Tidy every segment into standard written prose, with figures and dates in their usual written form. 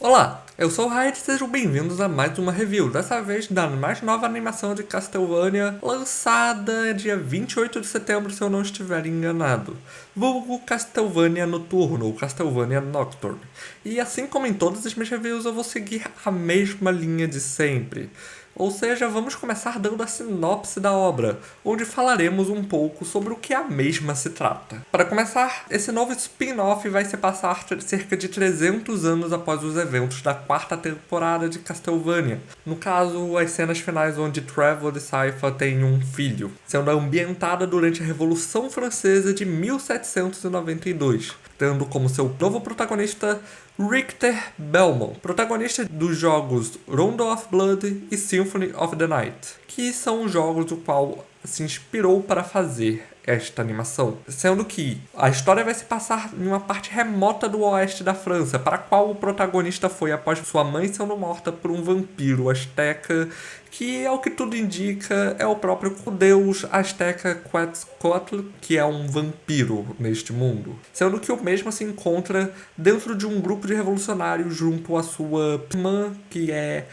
Olá, eu sou o Raid e sejam bem-vindos a mais uma review, dessa vez da mais nova animação de Castlevania, lançada dia 28 de setembro, se eu não estiver enganado. Vulgo Castlevania Noturno, ou Castlevania Nocturne. E assim como em todas as minhas reviews, eu vou seguir a mesma linha de sempre. Ou seja, vamos começar dando a sinopse da obra, onde falaremos um pouco sobre o que a mesma se trata. Para começar, esse novo spin-off vai se passar cerca de 300 anos após os eventos da quarta temporada de Castlevania. No caso, as cenas finais onde Trevor e Sypha têm um filho, sendo ambientada durante a Revolução Francesa de 1792, tendo como seu novo protagonista Richter Belmont, protagonista dos jogos Rondo of Blood e Symphony of the Night, que são jogos do qual se inspirou para fazer esta animação, sendo que a história vai se passar em uma parte remota do oeste da França, para a qual o protagonista foi após sua mãe sendo morta por um vampiro asteca, que, ao que tudo indica, é o próprio deus asteca Quetzalcoatl, que é um vampiro neste mundo, sendo que o mesmo se encontra dentro de um grupo de revolucionários junto à sua irmã, que é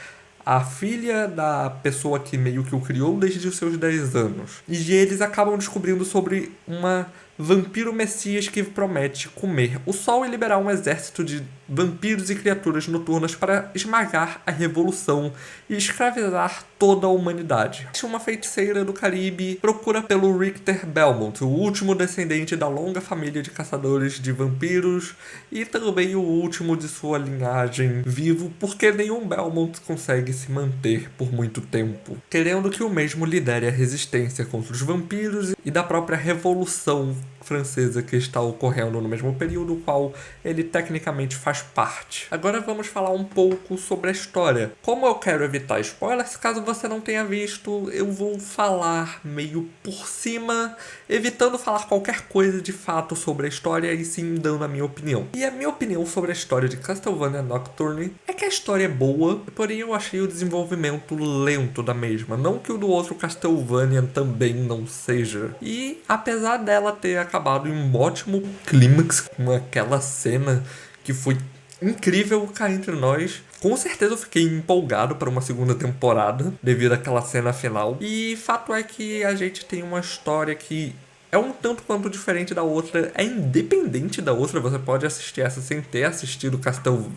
a filha da pessoa que meio que o criou desde os seus 10 anos. E eles acabam descobrindo sobre uma vampiro messias que promete comer o sol e liberar um exército de vampiros e criaturas noturnas para esmagar a revolução e escravizar toda a humanidade. Uma feiticeira do Caribe procura pelo Richter Belmont, o último descendente da longa família de caçadores de vampiros e também o último de sua linhagem vivo, porque nenhum Belmont consegue se manter por muito tempo, querendo que o mesmo lidere a resistência contra os vampiros e da própria revolução francesa que está ocorrendo no mesmo período, qual ele tecnicamente faz parte. Agora vamos falar um pouco sobre a história. Como eu quero evitar spoilers, caso você não tenha visto, eu vou falar meio por cima, evitando falar qualquer coisa de fato sobre a história e sim dando a minha opinião. E a minha opinião sobre a história de Castlevania Nocturne é que a história é boa, porém eu achei o desenvolvimento lento da mesma. Não que o do outro Castlevania também não seja. E apesar dela ter acabado em um ótimo clímax com aquela cena que foi incrível cá entre nós. Com certeza eu fiquei empolgado para uma segunda temporada devido àquela cena final. E fato é que a gente tem uma história que é um tanto quanto diferente da outra, é independente da outra. Você pode assistir essa sem ter assistido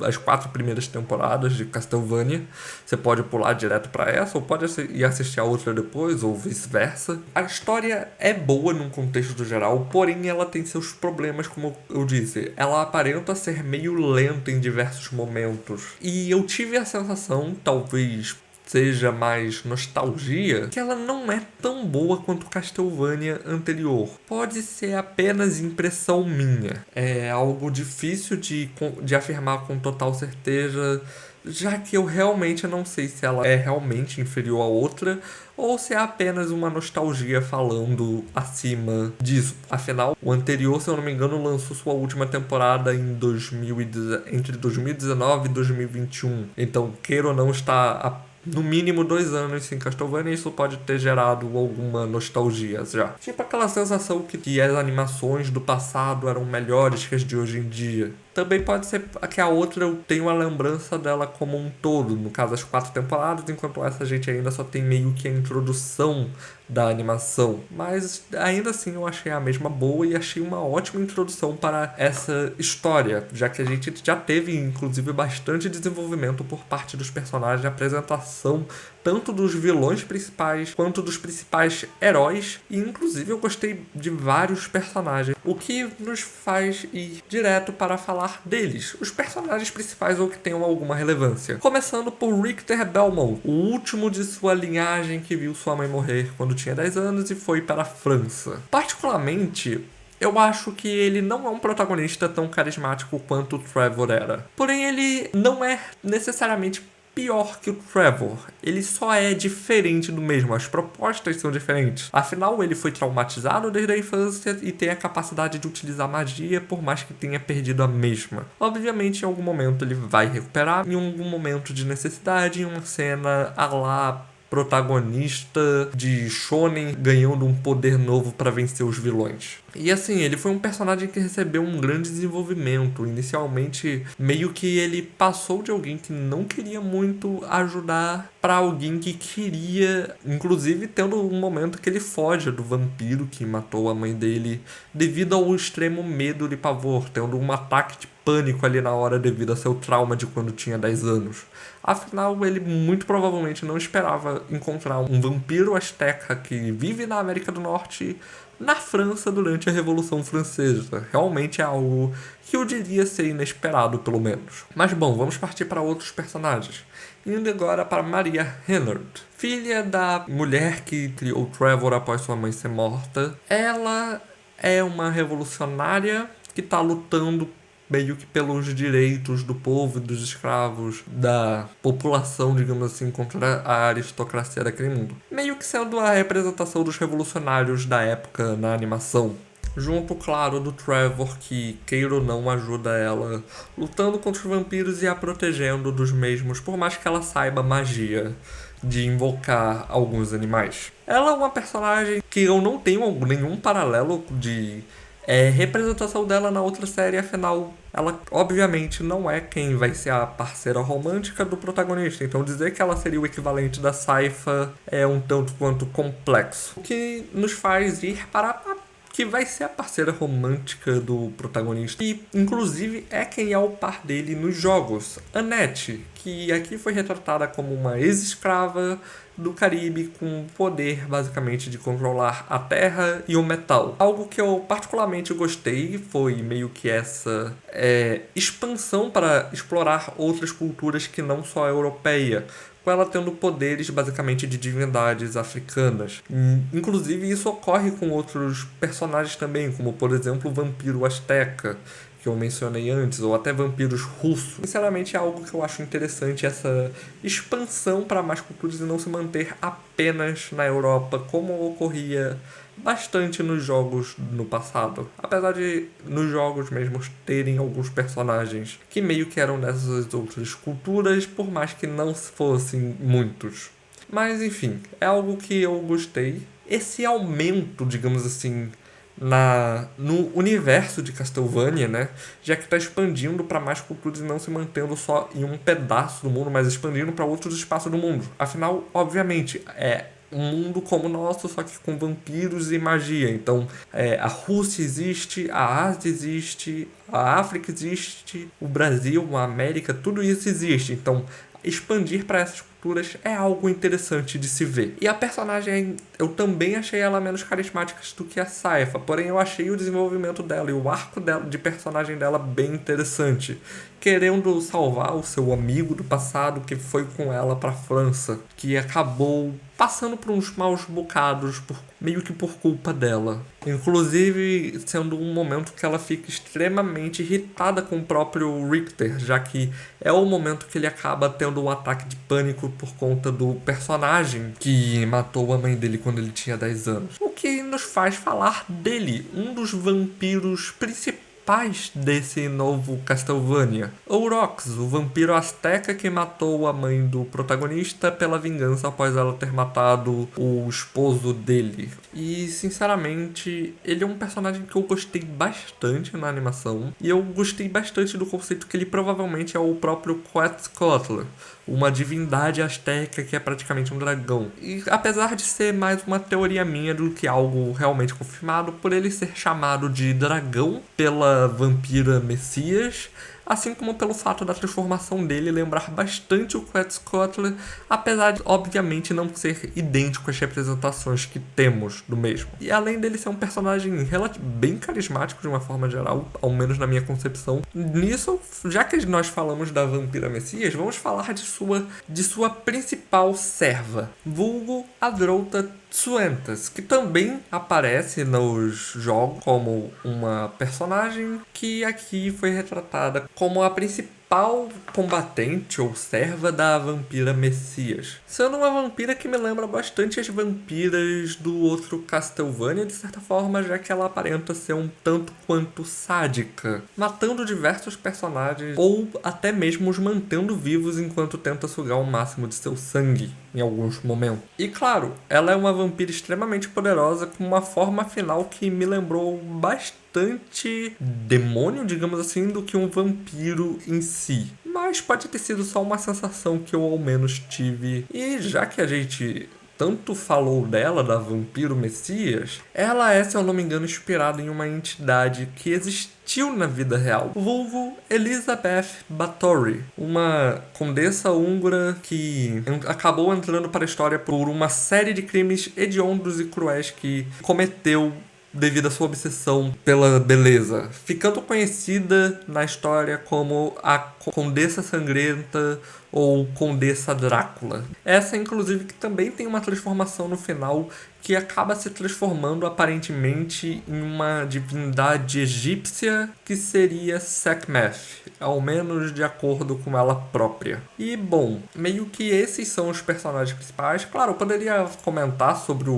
as 4 primeiras temporadas de Castlevania. Você pode pular direto para essa, ou pode ir assistir a outra depois, ou vice-versa. A história é boa num contexto geral, porém ela tem seus problemas, como eu disse. Ela aparenta ser meio lenta em diversos momentos. E eu tive a sensação, talvez seja mais nostalgia, que ela não é tão boa quanto o Castlevania anterior. Pode ser apenas impressão minha. É algo difícil de afirmar com total certeza, já que eu realmente não sei se ela é realmente inferior à outra ou se é apenas uma nostalgia falando acima disso. Afinal, o anterior, se eu não me engano, lançou sua última temporada entre 2019 e 2021. Então, queira ou não, está no mínimo 2 anos sem Castlevania, e isso pode ter gerado alguma nostalgia já. Tipo aquela sensação que as animações do passado eram melhores que as de hoje em dia. Também pode ser que a outra eu tenho a lembrança dela como um todo, no caso as 4 temporadas, enquanto essa a gente ainda só tem meio que a introdução da animação. Mas ainda assim eu achei a mesma boa e achei uma ótima introdução para essa história, já que a gente já teve inclusive bastante desenvolvimento por parte dos personagens, apresentação tanto dos vilões principais quanto dos principais heróis, e inclusive eu gostei de vários personagens, o que nos faz ir direto para falar deles, os personagens principais ou que tenham alguma relevância. Começando por Richter Belmont, o último de sua linhagem que viu sua mãe morrer quando tinha 10 anos e foi para a França. Particularmente, eu acho que ele não é um protagonista tão carismático quanto o Trevor era. Porém, ele não é necessariamente pior que o Trevor. Ele só é diferente do mesmo. As propostas são diferentes. Afinal, ele foi traumatizado desde a infância e tem a capacidade de utilizar magia, por mais que tenha perdido a mesma. Obviamente, em algum momento ele vai recuperar, em algum momento de necessidade, em uma cena a lá protagonista de shonen ganhando um poder novo para vencer os vilões. E assim, ele foi um personagem que recebeu um grande desenvolvimento. Inicialmente, meio que ele passou de alguém que não queria muito ajudar para alguém que queria, inclusive tendo um momento que ele foge do vampiro que matou a mãe dele devido ao extremo medo e pavor, tendo um ataque de pânico ali na hora devido ao seu trauma de quando tinha 10 anos. Afinal, ele muito provavelmente não esperava encontrar um vampiro asteca que vive na América do Norte na França durante a Revolução Francesa. Realmente é algo que eu diria ser inesperado, pelo menos. Mas bom, vamos partir para outros personagens. Indo agora para Maria Hennard, filha da mulher que criou Trevor após sua mãe ser morta. Ela é uma revolucionária que está lutando meio que pelos direitos do povo e dos escravos, da população, digamos assim, contra a aristocracia daquele mundo. Meio que sendo a representação dos revolucionários da época na animação. Junto, claro, do Trevor, que, queira ou não, ajuda ela lutando contra os vampiros e a protegendo dos mesmos, por mais que ela saiba magia de invocar alguns animais. Ela é uma personagem que eu não tenho nenhum paralelo de representação dela na outra série, afinal, ela obviamente não é quem vai ser a parceira romântica do protagonista, então dizer que ela seria o equivalente da Sypha é um tanto quanto complexo. O que nos faz ir para a que vai ser a parceira romântica do protagonista e, inclusive, é quem é o par dele nos jogos. Annette, que aqui foi retratada como uma ex-escrava do Caribe com poder, basicamente, de controlar a terra e o metal. Algo que eu particularmente gostei foi meio que essa expansão para explorar outras culturas que não só a europeia, com ela tendo poderes basicamente de divindades africanas. Inclusive isso ocorre com outros personagens também, como por exemplo o vampiro asteca, que eu mencionei antes, ou até vampiros russos. Sinceramente é algo que eu acho interessante, essa expansão para mais culturas e não se manter apenas na Europa, como ocorria bastante nos jogos no passado. Apesar de nos jogos mesmos terem alguns personagens que meio que eram dessas outras culturas, por mais que não fossem muitos. Mas enfim, é algo que eu gostei. Esse aumento, digamos assim, no universo de Castlevania, né? Já que está expandindo para mais culturas e não se mantendo só em um pedaço do mundo, mas expandindo para outros espaços do mundo. Afinal, obviamente, é um mundo como o nosso, só que com vampiros e magia. Então, a Rússia existe, a Ásia existe, a África existe, o Brasil, a América, tudo isso existe. Então, expandir para essas culturas é algo interessante de se ver. E a personagem, eu também achei ela menos carismática do que a Sypha, porém eu achei o desenvolvimento dela e o arco dela, de personagem dela bem interessante. Querendo salvar o seu amigo do passado que foi com ela para a França, que acabou passando por uns maus bocados, meio que por culpa dela. Inclusive, sendo um momento que ela fica extremamente irritada com o próprio Richter, já que é o momento que ele acaba tendo um ataque de pânico por conta do personagem que matou a mãe dele quando ele tinha 10 anos. O que nos faz falar dele, um dos vampiros principais desse novo Castlevania. Aurochs, o vampiro asteca que matou a mãe do protagonista pela vingança após ela ter matado o esposo dele. E, sinceramente, ele é um personagem que eu gostei bastante na animação. E eu gostei bastante do conceito que ele provavelmente é o próprio Quetzalcoatl, uma divindade asteca que é praticamente um dragão. E apesar de ser mais uma teoria minha do que algo realmente confirmado, por ele ser chamado de dragão pela vampira Messias, assim como pelo fato da transformação dele lembrar bastante o Quetzalcoatl, apesar de, obviamente, não ser idêntico às representações que temos do mesmo. E além dele ser um personagem bem carismático de uma forma geral, ao menos na minha concepção, nisso, já que nós falamos da vampira Messias, vamos falar de sua principal serva, vulgo Adrota Tsuentas, que também aparece nos jogos como uma personagem que aqui foi retratada como a principal combatente ou serva da vampira Messias, sendo uma vampira que me lembra bastante as vampiras do outro Castlevania, de certa forma, já que ela aparenta ser um tanto quanto sádica, matando diversos personagens ou até mesmo os mantendo vivos enquanto tenta sugar o máximo de seu sangue. em alguns momentos. E claro, ela é uma vampira extremamente poderosa com uma forma final que me lembrou bastante demônio, digamos assim, do que um vampiro em si. Mas pode ter sido só uma sensação que eu ao menos tive. E já que a gente tanto falou dela, da Vampiro Messias, ela é, se eu não me engano, inspirada em uma entidade que existiu na vida real, vulgo Elizabeth Bathory, uma condessa húngara que acabou entrando para a história por uma série de crimes hediondos e cruéis que cometeu devido à sua obsessão pela beleza, ficando conhecida na história como a Condessa Sangrenta ou Condessa Drácula. Essa, inclusive, que também tem uma transformação no final que acaba se transformando aparentemente em uma divindade egípcia que seria Sekhmet, ao menos de acordo com ela própria. E bom, meio que esses são os personagens principais. Claro, eu poderia comentar sobre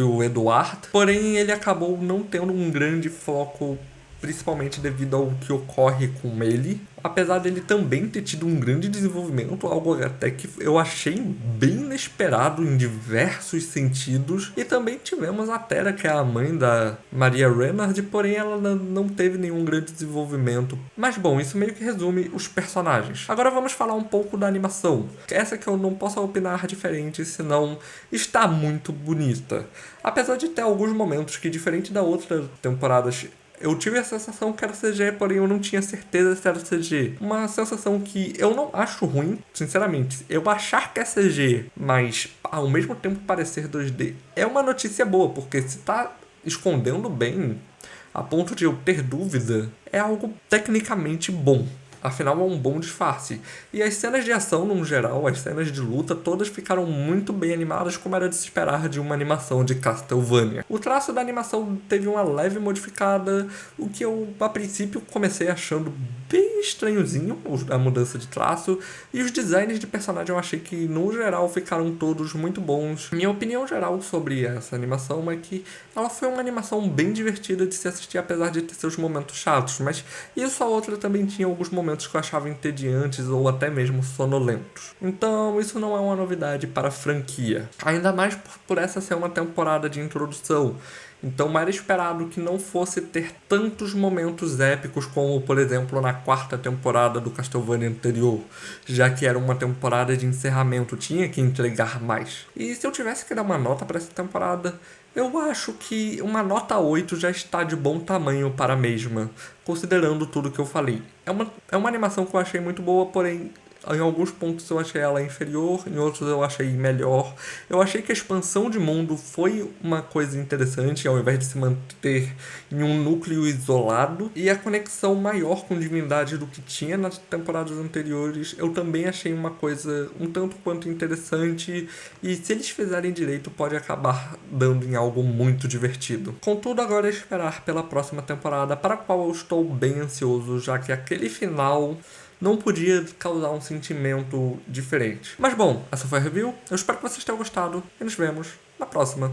o Eduard, porém ele acabou não tendo um grande foco, principalmente devido ao que ocorre com ele. Apesar dele também ter tido um grande desenvolvimento, algo até que eu achei bem inesperado em diversos sentidos. E também tivemos a Tera, que é a mãe da Maria Renard, porém ela não teve nenhum grande desenvolvimento. Mas bom, isso meio que resume os personagens. Agora vamos falar um pouco da animação. Essa que eu não posso opinar diferente, senão está muito bonita. Apesar de ter alguns momentos que, diferente da outra temporada, eu tive a sensação que era CG, porém eu não tinha certeza se era CG. Uma sensação que eu não acho ruim, sinceramente. Eu achar que é CG, mas ao mesmo tempo parecer 2D, é uma notícia boa, porque se tá escondendo bem, a ponto de eu ter dúvida, é algo tecnicamente bom. Afinal, é um bom disfarce. E as cenas de ação, no geral, as cenas de luta, todas ficaram muito bem animadas, como era de se esperar de uma animação de Castlevania. O traço da animação teve uma leve modificada, o que eu, a princípio, comecei achando bem estranhozinho, a mudança de traço. E os designs de personagem eu achei que, no geral, ficaram todos muito bons. Minha opinião geral sobre essa animação é que ela foi uma animação bem divertida de se assistir, apesar de ter seus momentos chatos. Mas isso a outra também tinha alguns momentos que eu achava entediantes ou até mesmo sonolentos. Então isso não é uma novidade para a franquia. Ainda mais por essa ser uma temporada de introdução. Então era esperado que não fosse ter tantos momentos épicos como, por exemplo, na quarta temporada do Castlevania anterior, já que era uma temporada de encerramento, tinha que entregar mais. E se eu tivesse que dar uma nota para essa temporada, eu acho que uma nota 8 já está de bom tamanho para a mesma, considerando tudo que eu falei. É uma animação que eu achei muito boa, porém em alguns pontos eu achei ela inferior, em outros eu achei melhor. Eu achei que a expansão de mundo foi uma coisa interessante, ao invés de se manter em um núcleo isolado. E a conexão maior com divindade do que tinha nas temporadas anteriores, eu também achei uma coisa um tanto quanto interessante. E se eles fizerem direito, pode acabar dando em algo muito divertido. Contudo, agora é esperar pela próxima temporada, para a qual eu estou bem ansioso, já que aquele final não podia causar um sentimento diferente. Mas bom, essa foi a review. Eu espero que vocês tenham gostado e nos vemos na próxima.